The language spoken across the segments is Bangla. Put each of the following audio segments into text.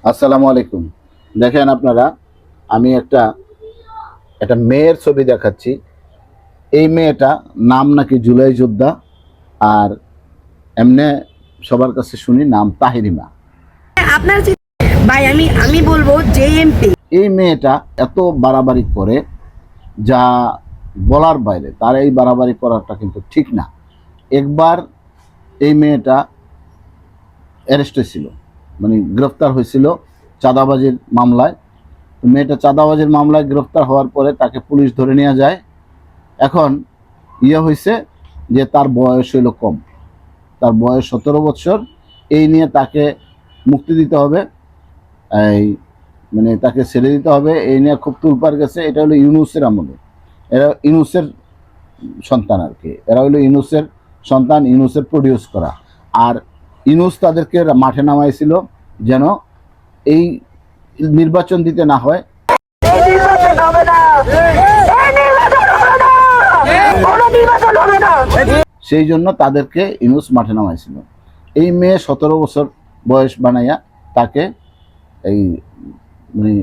আসসালামু আলাইকুম। দেখেন আপনারা, আমি একটা মেয়ের ছবি দেখাচ্ছি। এই মেয়েটা নাম নাকি জুলাই যোদ্ধা, আর এমনে সবার কাছে শুনি নাম তাহিরিমা। আপনার ভাই আমি বলবো জেএমপি। এই মেয়েটা এত বাড়াবাড়ি করে যা বলার বাইরে। তার এই বাড়াবাড়ি করাটা কিন্তু ঠিক না। একবার এই মেয়েটা অ্যারেস্ট হয়েছিল, মানে গ্রেফতার হয়েছিল চাঁদাবাজির মামলায়। মেয়েটা চাঁদাবাজির মামলায় গ্রেফতার হওয়ার পরে তাকে পুলিশ ধরে নিয়ে যায়। এখন হয়েছে যে তার বয়স হইল কম, তার বয়স 17 বছর। এই নিয়ে তাকে মুক্তি দিতে হবে, এই মানে তাকে ছেড়ে দিতে হবে। এই নিয়ে খুব তুলপার গেছে। এটা হলো ইউনূসের আমলে, এরা ইউনূসের সন্তান আর কি। এরা হলো ইউনূসের সন্তান, ইউনূসের প্রডিউস করা। আর ইউনূস তাদেরকে মাঠে নামাইছিল যেন এই নির্বাচন দিতে না হয়। সেই জন্য তাদেরকে ইউনূস মাঠে নামাইছিল। এই মেয়ে 17 বছর বয়স বানাইয়া তাকে এই মানে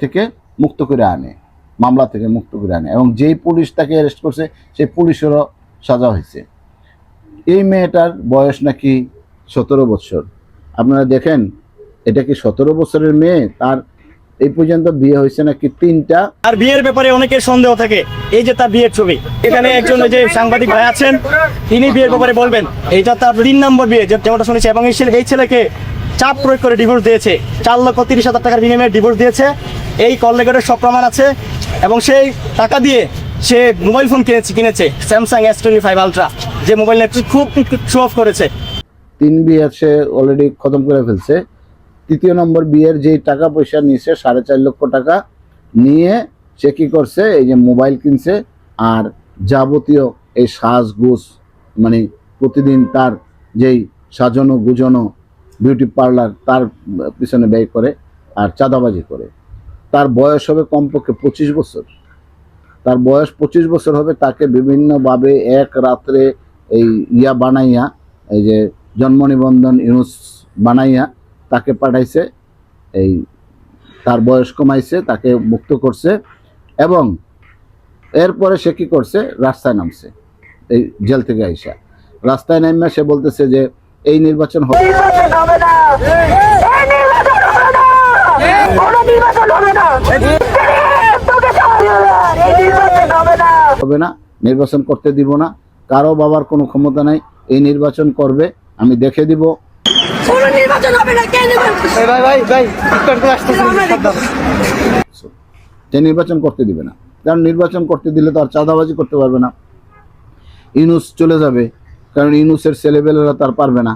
থেকে মুক্ত করে আনে, মামলা থেকে মুক্ত করে আনে। এবং যেই পুলিশ তাকে অ্যারেস্ট করছে সেই পুলিশেরও সাজা হয়েছে। এই মেয়েটার বয়স নাকি 17 বছর। আপনারা দেখেন, এটা কি 17 বছরের মেয়ে? তার এই পর্যন্ত বিয়ে হয়েছে নাকি 3টা। আর বিয়ের ব্যাপারে অনেকের সন্দেহ থাকে। এই যে তার বিয়ের ছবি, এখানে একজন যে সাংবাদিক ভাই আছেন, তিনি বিয়ের ব্যাপারে বলবেন। এইটা তার 3 নম্বর বিয়ে যেমনটা শুনেছি। এবং এই ছেলেকে চাপ প্রয়োগ করে ডিভোর্স দিয়েছে, 4,30,000 টাকার বিনিময়ে ডিভোর্স দিয়েছে। এই কল রেকর্ডের সব প্রমাণ আছে। এবং সেই টাকা দিয়ে সে মোবাইল ফোন কিনেছে স্যামসাং S25 আলট্রা, যে মোবাইল নিয়ে খুব শো অফ করেছে। 3 বিয়ে সে অলরেডি খতম করে ফেলছে। 3য় নম্বর বিয়ের যেই টাকা পয়সা নিয়েছে 4.5 লক্ষ টাকা নিয়ে সে কি করছে, এই যে মোবাইল কিনছে আর যাবতীয় এই সাজগোজ, মানে প্রতিদিন তার যেই সাজানো গুজানো বিউটি পার্লার, তার পিছনে ব্যয় করে আর চাঁদাবাজি করে। তার বয়স হবে কমপক্ষে 25 বছর। তার বয়স 25 বছর হবে। তাকে বিভিন্নভাবে এক রাত্রে এই বানাইয়া, এই যে জন্ম নিবন্ধন ইউনূস বানাইয়া তাকে পাঠাইছে। এই তার বয়স কমাইছে, তাকে মুক্ত করছে। এবং এরপরে সে কি করছে, রাস্তায় নামছে। এই জেল থেকে আইসা রাস্তায় নামে সে বলতেছে যে এই নির্বাচন হবে না, নির্বাচন করতে দিব না। কারো বাবার কোনো ক্ষমতা নাই, এই নির্বাচন করবে, আমি দেখে দিব। নির্বাচন করতে দিবে না, কারণ নির্বাচন করতে দিলে তো আর চাঁদাবাজি করতে পারবে না। ইউনূস চলে যাবে, কারণ ইউনূসের ছেলেবেলেরা তার পারবে না।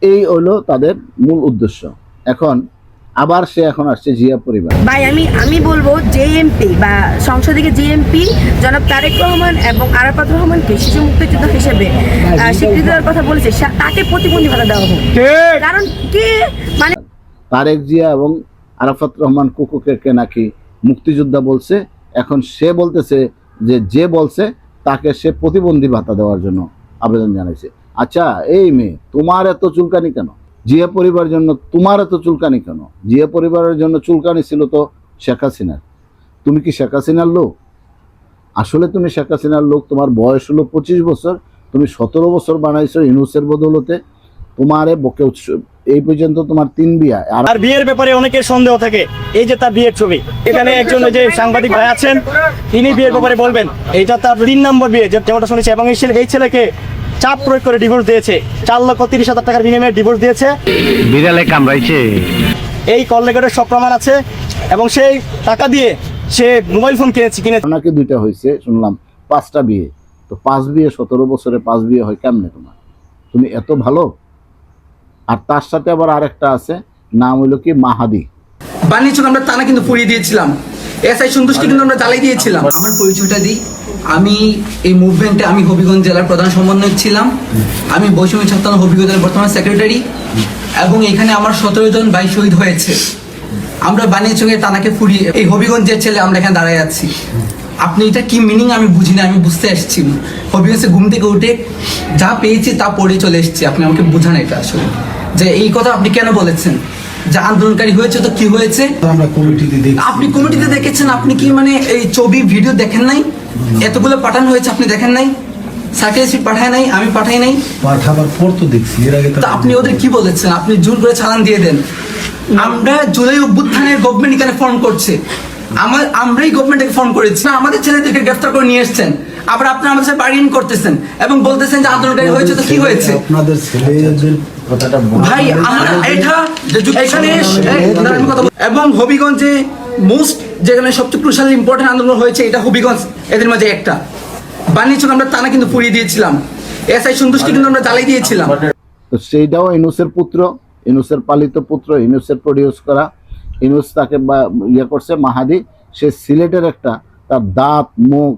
এই হলো তাদের মূল উদ্দেশ্য। এখন আবার সে এখন আসছে জিয়া পরিবার। ভাই আমি বলবো জেএমপি বা সংসদে জেএমপি জনাব তারেক রহমান এবং আরাফাত রহমানকে শিশু মুক্তিযোদ্ধা হিসেবে স্বীকৃতি দেওয়ার কথা বলেছে, তাকে প্রতিবন্ধী ভাতা দেওয়া হোক। কারণ কি, মানে তারেক জিয়া এবং আরাফাত রহমান কুকুকে নাকি মুক্তিযোদ্ধা বলছে। এখন সে বলতেছে যে বলছে তাকে সে প্রতিবন্ধী ভাতা দেওয়ার জন্য আবেদন জানাইছে। আচ্ছা, এই মেয়ে, তোমার এত চুলকানি কেন? জিয়া পরিবারের জন্য তোমার এত চুলকানি কেন? জিয়া পরিবারের জন্য চুলকানি ছিল তো শেখ হাসিনার। তুমি কি শেখ হাসিনার লোক? আসলে তুমি শেখ হাসিনার লোক। তোমার বয়স হলো 25 বছর। তুমি 17 বছর বানাইছো ইউনূসের বদৌলতে। তোমারে বকে এই পর্যন্ত তোমার 3 বিয়া। আর বিয়ের ব্যাপারে অনেকের সন্দেহ থাকে। এই যে তার বিয়ের ছবি, এখানে একজন যে সাংবাদিক ভাই আছেন, তিনি বিয়ের ব্যাপারে বলবেন। এইটা তার 3 নম্বর বিয়ে যেমনটা শুনেছি। এবং এই ছেলেকে চাপ প্রয়োগ করে ডিভোর্স দিয়েছে, 4,30,000 টাকার বিনিময়ে ডিভোর্স দিয়েছে। বিড়ালে কামড়াইছে। এই কল রেকর্ডের সব প্রমাণ আছে। এবং সেই টাকা দিয়ে সে মোবাইল ফোন কিনেছে। নাকি 2টা হয়েছে শুনলাম, 5টা বিয়ে। তো 5 বিয়ে 17 বছরে 5 বিয়ে হয় কেমনে তোমার? তুমি এত ভালো? আর তার সাথে আবার আরেকটা আছে, নাম হইল কি মাহাদি। বানিয়েছিল, আমরা টানা কিন্তু পুড়িয়ে দিয়েছিলাম। এসআই সন্তুষ্টি কিন্তু আমরা জ্বালাই দিয়েছিলাম। আমার পরিচয়টা দিই, আমি এই মুভমেন্টে আমি হবিগঞ্জ জেলার প্রধান সমন্বয়ক ছিলাম। আমি বৈষম্য ছাত্র হবিগঞ্জ জেলার বর্তমান সেক্রেটারি। এবং এখানে আমার 17 জন ভাই শহীদ হয়েছে। আমরা বানিয়েছি টানাকে ফুরিয়ে এই হবিগঞ্জের ছেলে আমরা এখানে দাঁড়ায় আছি। আপনি এটা কি মিনিং আমি বুঝি না, আমি বুঝতে আসছি। হবিগঞ্জে ঘুম থেকে উঠে যা পেয়েছি তা পড়ে চলে এসেছি। আপনি আমাকে বুঝান এটা আসলে যে এই কথা আপনি কেন বলেছেন, যে আন্দোলনকারী হয়েছে তো কি হয়েছে। আমরা কমিটিতে দেখি। আপনি কমিটিতে দেখেছেন, আপনি কি মানে এই ছবি ভিডিও দেখেন নাই? এতগুলো পাঠানো হয়েছে আপনি দেখেন নাই? সার্টিফিকেট পাঠায় নাই, আমি পাঠাই নাই। পাঠাবার পর তো দেখছি, এর আগে তো আপনি ওদের কি বলেছেন? আপনি জোর করে চালান দিয়ে দেন। আমরা জুলাই অভ্যুত্থানের গভর্নমেন্ট এখানে ফর্ম করছে, আমরাই গভর্নমেন্টকে ফোন করেছি না, আমাদের ছেলেদেরকে গ্রেফতার করে নিয়ে এসেছেন। আবার আপনারা আমাদের সাথে বার্গেনিং করতেছেন এবং বলতেছেন যে আন্দোলনকারী হয়েছে তো কি হয়েছে। আপনাদের ছেলেদের কথাটা ভাই আমরা এটা এখানে এবং হবিগঞ্জে মোস্ট যেখানে সবচেয়ে ক্রুশাল ইম্পর্টেন্ট আন্দোলন হয়েছে এটা হবিগঞ্জ, এদের মাঝে একটা বানিয়েছিল। আমরা টানা কিন্তু পুড়িয়ে দিয়েছিলাম, এসআই সন্তুষ্টি কিন্তু আমরা জ্বালাই দিয়েছিলাম। তো সেইটাও ইনুসের পুত্র, ইনুসের পালিত পুত্র, ইনুসের প্রডিউস করা, ইনুস তাকে ইয়ে করছে মাহাদি। সে সিলেটের একটা তার দাঁত মুখ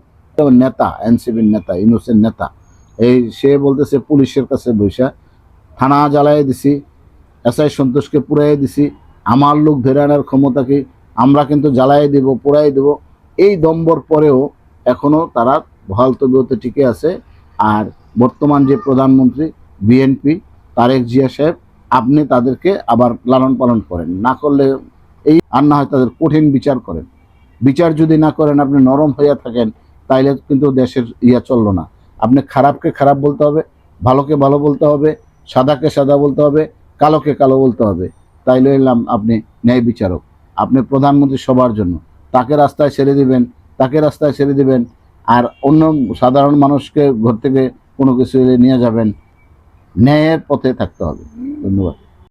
নেতা, এনসিপির নেতা, ইনুসের নেতা। এই সে বলতেছে পুলিশের কাছে বৈশা থানা জ্বালাই দিছি, এসআই সন্তোষকে পুরাই দিছি, আমার লোক ধরে আনার ক্ষমতা কি, আমরা কিন্তু জ্বালাই দিব, পুরাই দেব। এই দম্বর পরেও এখনও তারা বহাল তবিয়তে টিকে আছে। আর বর্তমান যে প্রধানমন্ত্রী বিএনপি তারেক জিয়া সাহেব, আপনি তাদেরকে আবার লালন পালন করেন, না করলে এই আর না হয় তাদের কঠিন বিচার করেন। বিচার যদি না করেন, আপনি নরম হইয়া থাকেন, তাইলে কিন্তু দেশের চললো না। আপনি খারাপকে খারাপ বলতে হবে, ভালোকে ভালো বলতে হবে, সাদাকে সাদা বলতে হবে, কালোকে কালো বলতে হবে। তাইলে এলাম আপনি ন্যায় বিচারক। আপনি প্রধানমন্ত্রী সবার জন্য, তাকে রাস্তায় ছেড়ে দিবেন, তাকে রাস্তায় ছেড়ে দিবেন, আর অন্য সাধারণ মানুষকে ঘর থেকে কোনো কিছু নিয়ে যাবেন। ন্যায়ের পথে থাকতে হবে। ধন্যবাদ।